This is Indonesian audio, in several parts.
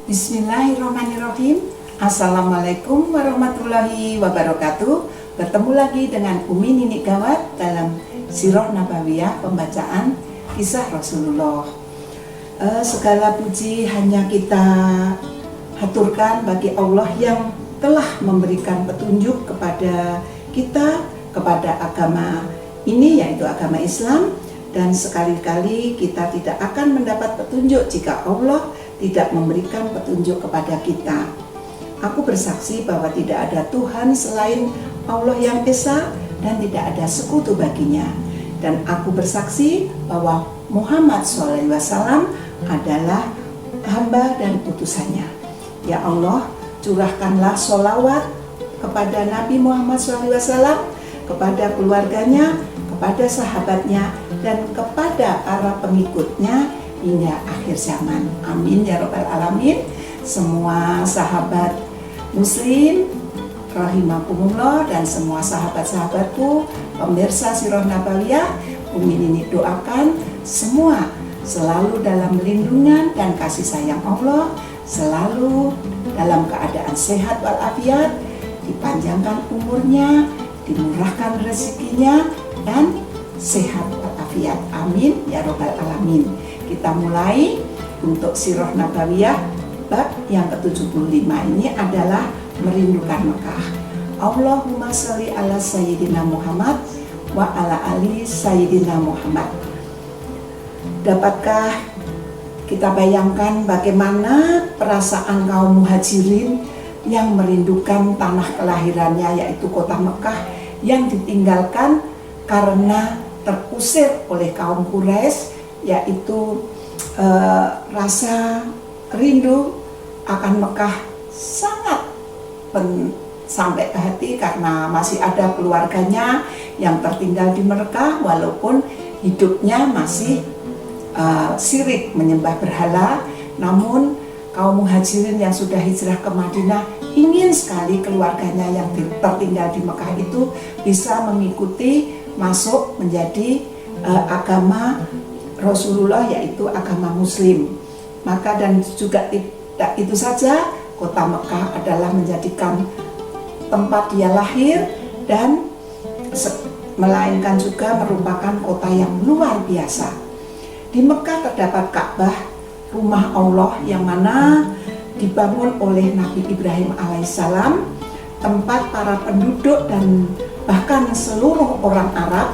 Bismillahirrahmanirrahim. Assalamualaikum warahmatullahi wabarakatuh. Bertemu lagi dengan Umi Nini Gawat dalam Sirah Nabawiyah, pembacaan kisah Rasulullah. Segala puji hanya kita haturkan bagi Allah yang telah memberikan petunjuk kepada kita, kepada agama ini, yaitu agama Islam. Dan sekali-kali kita tidak akan mendapat petunjuk jika Allah tidak memberikan petunjuk kepada kita. Aku bersaksi bahwa tidak ada Tuhan selain Allah yang Esa dan tidak ada sekutu baginya. Dan aku bersaksi bahwa Muhammad SAW adalah hamba dan utusannya. Ya Allah, curahkanlah sholawat kepada Nabi Muhammad SAW, kepada keluarganya, kepada sahabatnya, dan kepada para pengikutnya hingga akhir zaman. Amin ya Rabbal Alamin. Semua sahabat muslim rahimakumullah dan semua sahabat-sahabatku pemirsa Sirah Nabawiyah, Umi Nini doakan semua selalu dalam lindungan dan kasih sayang Allah, selalu dalam keadaan sehat walafiat, dipanjangkan umurnya, dimurahkan rezekinya, dan sehat walafiat. Amin ya Rabbal Alamin. Kita mulai untuk Sirah Nabawiyah bab yang ke-75. Ini adalah merindukan Mekah. Allahumma sholli ala Sayyidina Muhammad wa ala ali Sayyidina Muhammad. Dapatkah kita bayangkan bagaimana perasaan kaum muhajirin yang merindukan tanah kelahirannya, yaitu kota Mekah, yang ditinggalkan karena terusir oleh kaum Quraisy, yaitu rasa rindu akan Mekah sangat sampai ke hati karena masih ada keluarganya yang tertinggal di Mekah, walaupun hidupnya masih syirik menyembah berhala. Namun kaum muhajirin yang sudah hijrah ke Madinah ingin sekali keluarganya yang tertinggal di Mekah itu bisa mengikuti masuk menjadi agama Rasulullah, yaitu agama Muslim. Maka dan juga tidak itu saja, kota Mekah adalah menjadikan tempat dia lahir, dan melainkan juga merupakan kota yang luar biasa. Di Mekah terdapat Ka'bah, rumah Allah yang mana dibangun oleh Nabi Ibrahim alaihissalam, tempat para penduduk dan bahkan seluruh orang Arab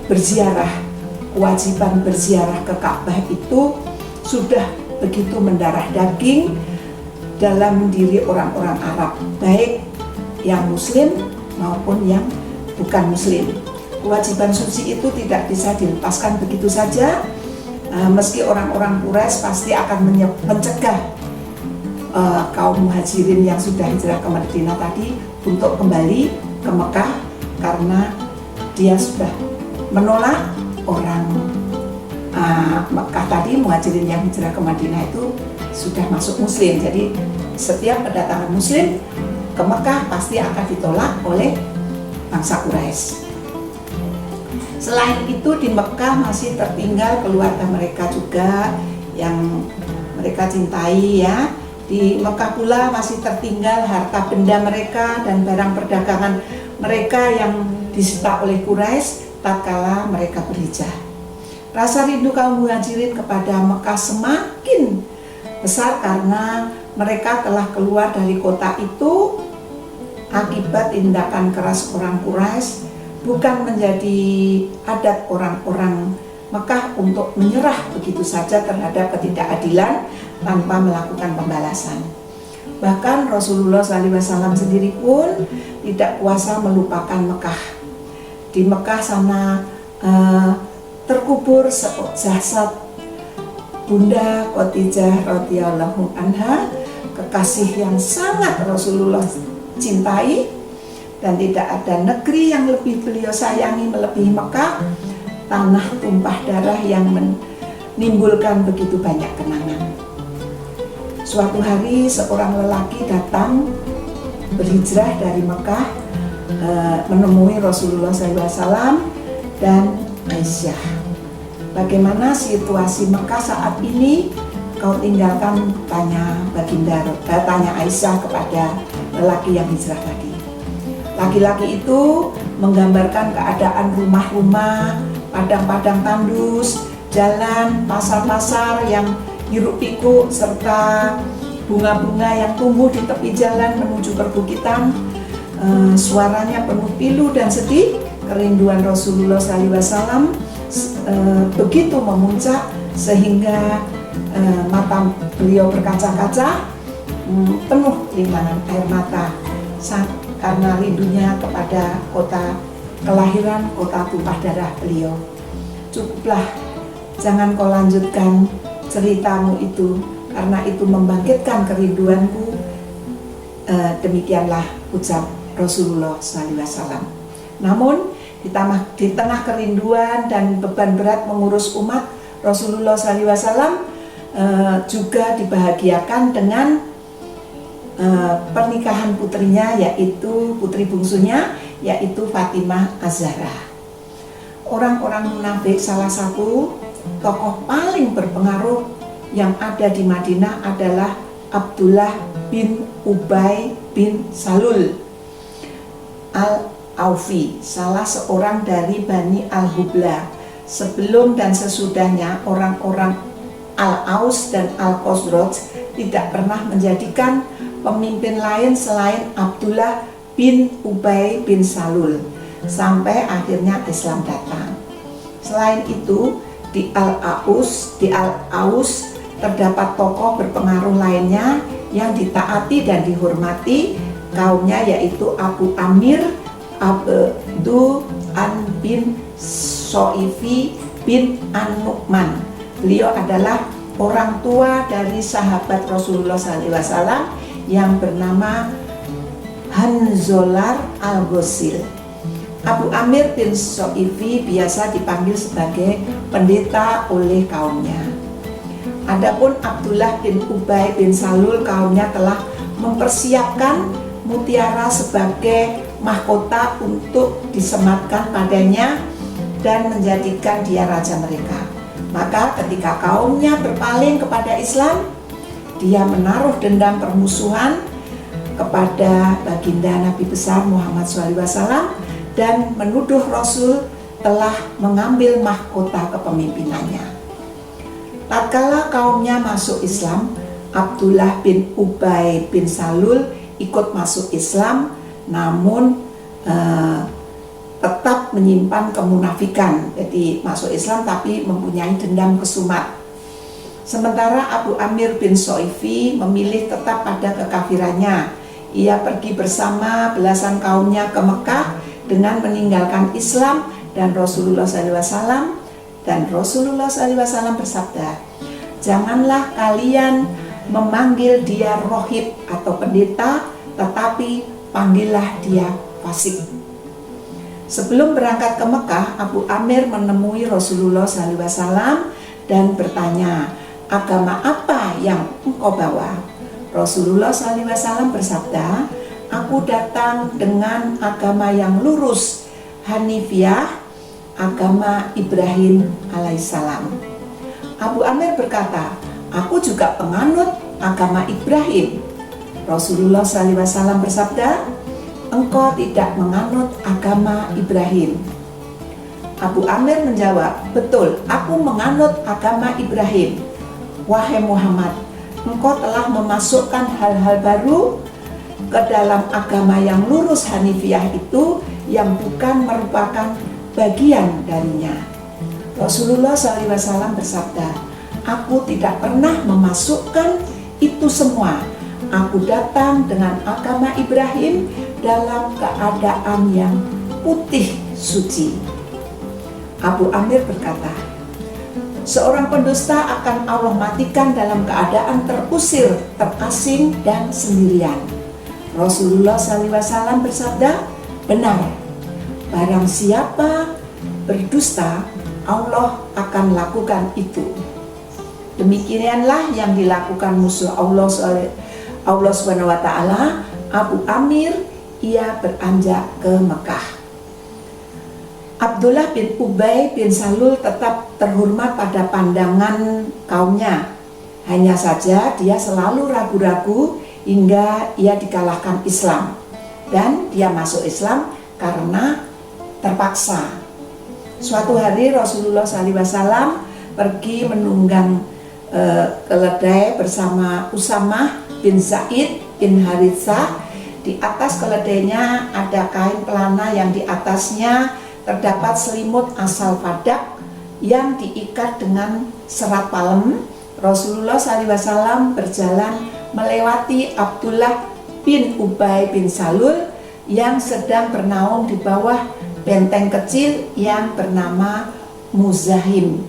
berziarah. Kewajiban berziarah ke Ka'bah itu sudah begitu mendarah daging dalam diri orang-orang Arab, baik yang muslim maupun yang bukan muslim. Kewajiban suci itu tidak bisa dilepaskan begitu saja. Meski orang-orang Quraisy pasti akan mencegah kaum muhajirin yang sudah hijrah ke Madinah tadi untuk kembali ke Mekah, karena dia sudah menolak orang Mekah tadi. Muhajirin yang hijrah ke Madinah itu sudah masuk muslim, jadi setiap kedatangan muslim ke Mekah pasti akan ditolak oleh bangsa Quraisy. Selain itu di Mekah masih tertinggal keluarga mereka juga yang mereka cintai ya. Di Mekah pula masih tertinggal harta benda mereka dan barang perdagangan mereka yang disita oleh Quraisy tatkala mereka berhijrah. Rasa rindu kaum muhajirin kepada Mekah semakin besar karena mereka telah keluar dari kota itu akibat tindakan keras orang Quraisy. Bukan menjadi adat orang-orang Mekah untuk menyerah begitu saja terhadap ketidakadilan tanpa melakukan pembalasan. Bahkan Rasulullah SAW sendiri pun tidak kuasa melupakan Mekah. Di Mekah sana terkubur jasad Bunda Khadijah radhiyallahu anha, kekasih yang sangat Rasulullah cintai, dan tidak ada negeri yang lebih beliau sayangi melebihi Mekah, tanah tumpah darah yang menimbulkan begitu banyak kenangan. Suatu hari seorang lelaki datang berhijrah dari Mekah menemui Rasulullah SAW dan Aisyah. Bagaimana situasi Mekah saat ini? kau tinggalkan?" tanya Aisyah kepada lelaki yang hijrah tadi. Laki-laki itu menggambarkan keadaan rumah-rumah, padang-padang tandus, jalan, pasar-pasar yang hiruk-pikuk, serta bunga-bunga yang tumbuh di tepi jalan menuju perbukitan. Suaranya penuh pilu dan sedih. Kerinduan Rasulullah SAW begitu memuncak sehingga mata beliau berkaca-kaca, penuh limpahan air mata karena rindunya kepada kota kelahiran, kota tumpah darah beliau. "Cukuplah, jangan kau lanjutkan ceritamu itu, karena itu membangkitkan kerinduanku." Demikianlah ucap Rasulullah SAW. Namun di tengah kerinduan dan beban berat mengurus umat, Rasulullah SAW juga dibahagiakan dengan pernikahan putrinya, yaitu putri bungsunya, yaitu Fatimah Az-Zahra. Orang-orang munafik, salah satu tokoh paling berpengaruh yang ada di Madinah adalah Abdullah bin Ubay bin Salul Al-Aufi, salah seorang dari Bani Al-Hubla. Sebelum dan sesudahnya, orang-orang Al-Aus dan Al-Khosraj tidak pernah menjadikan pemimpin lain selain Abdullah bin Ubay bin Salul, sampai akhirnya Islam datang. Selain itu, di Al-Aus terdapat tokoh berpengaruh lainnya yang ditaati dan dihormati kaumnya, yaitu Abu Amir Abdu An bin Soifi bin An-Nu'man. Beliau adalah orang tua dari sahabat Rasulullah SAW yang bernama Hanzolar Al-Ghosil. Abu Amir bin Soifi biasa dipanggil sebagai pendeta oleh kaumnya. Adapun Abdullah bin Ubay bin Salul, kaumnya telah mempersiapkan mutiara sebagai mahkota untuk disematkan padanya dan menjadikan dia raja mereka. Maka ketika kaumnya berpaling kepada Islam, dia menaruh dendam permusuhan kepada baginda Nabi besar Muhammad SAW dan menuduh Rasul telah mengambil mahkota kepemimpinannya. Tatkala kaumnya masuk Islam, Abdullah bin Ubay bin Salul ikut masuk Islam, namun tetap menyimpan kemunafikan. Jadi masuk Islam tapi mempunyai dendam kesumat. Sementara Abu Amir bin Soifi memilih tetap pada kekafirannya. Ia pergi bersama belasan kaumnya ke Mekah dengan meninggalkan Islam, dan Rasulullah SAW bersabda, "Janganlah kalian memanggil dia rohib atau pendeta, tetapi panggillah dia fasik." Sebelum berangkat ke Mekah, Abu Amir menemui Rasulullah SAW dan bertanya, "Agama apa yang engkau bawa?" Rasulullah SAW bersabda, "Aku datang dengan agama yang lurus, Hanifiyah, agama Ibrahim alaihissalam." Abu Amir berkata, "Aku juga penganut agama Ibrahim." Rasulullah SAW bersabda, "Engkau tidak menganut agama Ibrahim." Abu Amir menjawab, "Betul, aku menganut agama Ibrahim." "Wahai Muhammad, engkau telah memasukkan hal-hal baru ke dalam agama yang lurus Hanifiyah itu yang bukan merupakan bagian darinya." Rasulullah SAW bersabda, "Aku tidak pernah memasukkan itu semua. Aku datang dengan agama Ibrahim dalam keadaan yang putih suci." Abu Amir berkata, "Seorang pendusta akan Allah matikan dalam keadaan terusir, terasing, dan sendirian." Rasulullah SAW bersabda, "Benar, barang siapa berdusta, Allah akan lakukan itu." Demikianlah yang dilakukan musuh Allah SWT. Abu Amir, ia beranjak ke Mekah. Abdullah bin Ubay bin Salul tetap terhormat pada pandangan kaumnya. Hanya saja dia selalu ragu-ragu hingga ia dikalahkan Islam. Dan dia masuk Islam karena terpaksa. Suatu hari Rasulullah SAW pergi menunggang keledai bersama Usamah bin Zaid bin Haritsah. Di atas keledainya ada kain pelana yang di atasnya terdapat selimut asal Fadak yang diikat dengan serat palem. Rasulullah SAW berjalan melewati Abdullah bin Ubay bin Salul yang sedang bernaung di bawah benteng kecil yang bernama Muzahim.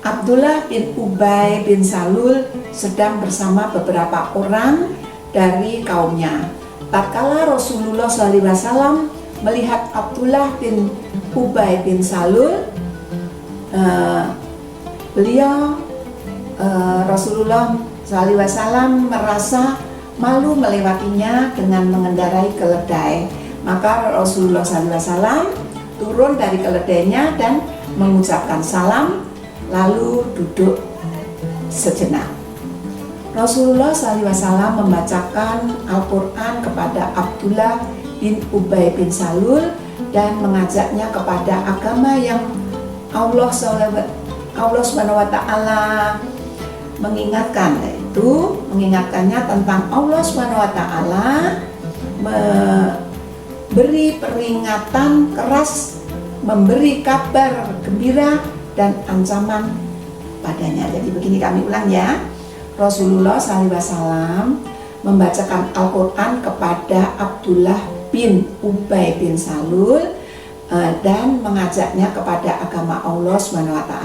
Abdullah bin Ubay bin Salul sedang bersama beberapa orang dari kaumnya. Tatkala Rasulullah SAW melihat Abdullah bin Ubay bin Salul, Rasulullah SAW merasa malu melewatinya dengan mengendarai keledai. Maka Rasulullah SAW turun dari keledainya dan mengucapkan salam, lalu duduk sejenak. Rasulullah SAW membacakan Al-Quran kepada Abdullah bin Ubay bin Salul dan mengajaknya kepada agama yang Allah SWT mengingatkan, yaitu mengingatkannya tentang Allah SWT memberi peringatan keras, memberi kabar gembira dan ancaman padanya. Jadi begini, kami ulang ya. Rasulullah SAW membacakan Al-Quran kepada Abdullah bin Ubay bin Salul dan mengajaknya kepada agama Allah SWT,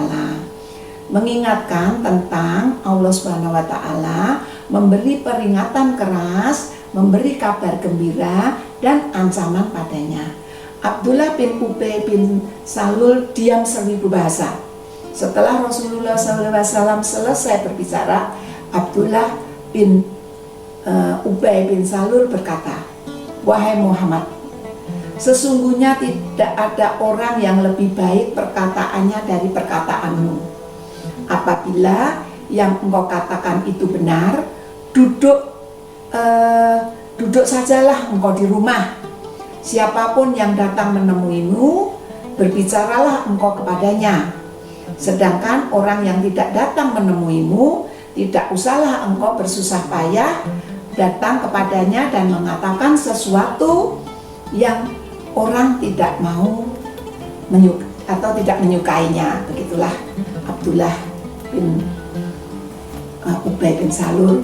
mengingatkan tentang Allah SWT memberi peringatan keras, memberi kabar gembira dan ancaman padanya. Abdullah bin Ubay bin Salul diam 1000 bahasa. Setelah Rasulullah SAW selesai berbicara, Abdullah bin Ubay bin Salul berkata, "Wahai Muhammad, sesungguhnya tidak ada orang yang lebih baik perkataannya dari perkataanmu. Apabila yang engkau katakan itu benar, duduk sajalah engkau di rumah. Siapapun yang datang menemuimu, berbicaralah engkau kepadanya. Sedangkan orang yang tidak datang menemuimu, tidak usahlah engkau bersusah payah datang kepadanya dan mengatakan sesuatu yang orang tidak mau atau tidak menyukainya." Begitulah Abdullah bin Ubay bin Salul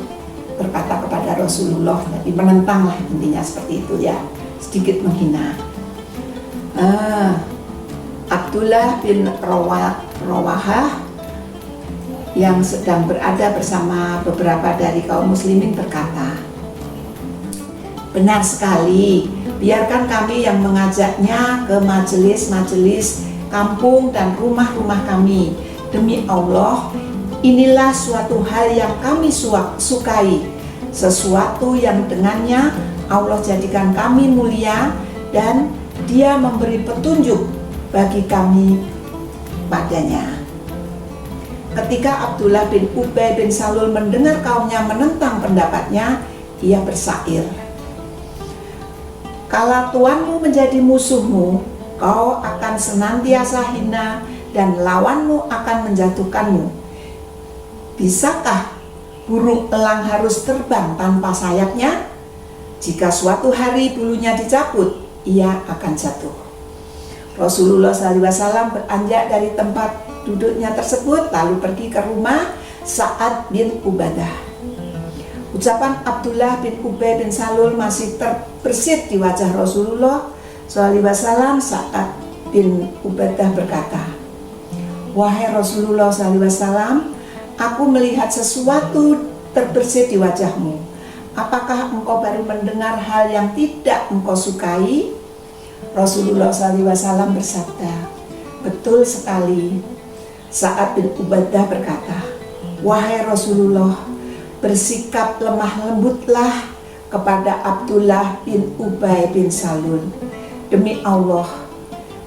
berkata kepada Rasulullah, jadi menentang lah, intinya seperti itu ya, sedikit menghina. Abdullah bin Rawahah yang sedang berada bersama beberapa dari kaum muslimin berkata, "Benar sekali, biarkan kami yang mengajaknya ke majelis-majelis kampung dan rumah-rumah kami. Demi Allah, inilah suatu hal yang kami sukai, sesuatu yang dengannya Allah jadikan kami mulia dan Dia memberi petunjuk bagi kami padanya." Ketika Abdullah bin Ubay bin Salul mendengar kaumnya menentang pendapatnya, ia bersair, "Kala tuanmu menjadi musuhmu, kau akan senantiasa hina dan lawanmu akan menjatuhkanmu. Bisakah burung elang harus terbang tanpa sayapnya? Jika suatu hari bulunya dicabut, ia akan jatuh." Rasulullah SAW beranjak dari tempat duduknya tersebut lalu pergi ke rumah Sa'ad bin Ubadah. Ucapan Abdullah bin Ubay bin Salul masih terbersit di wajah Rasulullah SAW. Sa'ad bin Ubadah berkata, "Wahai Rasulullah SAW, aku melihat sesuatu terbersit di wajahmu. Apakah engkau baru mendengar hal yang tidak engkau sukai?" Rasulullah SAW bersabda, "Betul sekali." Sa'ad bin Ubadah berkata, "Wahai Rasulullah, bersikap lemah lembutlah kepada Abdullah bin Ubay bin Salul. Demi Allah,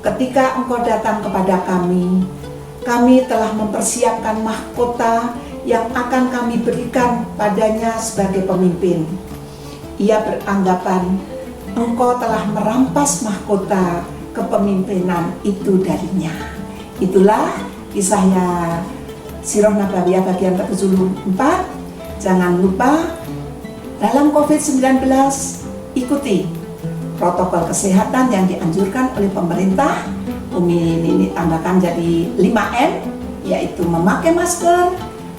ketika engkau datang kepada kami telah mempersiapkan mahkota yang akan kami berikan padanya sebagai pemimpin. Ia beranggapan engkau telah merampas mahkota kepemimpinan itu darinya. Itulah kisahnya Sirah Nabawiyah bagian ke-74. Jangan lupa dalam COVID-19 ikuti protokol kesehatan yang dianjurkan oleh pemerintah. Umi ini tambahkan jadi 5M, yaitu memakai masker,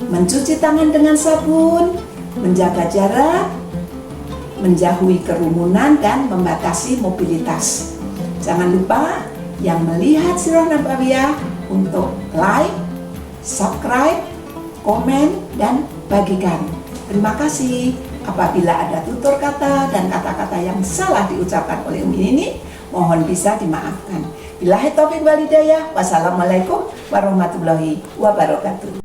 mencuci tangan dengan sabun, menjaga jarak, menjauhi kerumunan, dan membatasi mobilitas. Jangan lupa yang melihat Sirah Nabawiyah untuk like, subscribe, komen, dan bagikan. Terima kasih. Apabila ada tutur kata dan kata-kata yang salah diucapkan oleh Umi ini, mohon bisa dimaafkan. Billahi taufiq wal hidayah. Wassalamualaikum warahmatullahi wabarakatuh.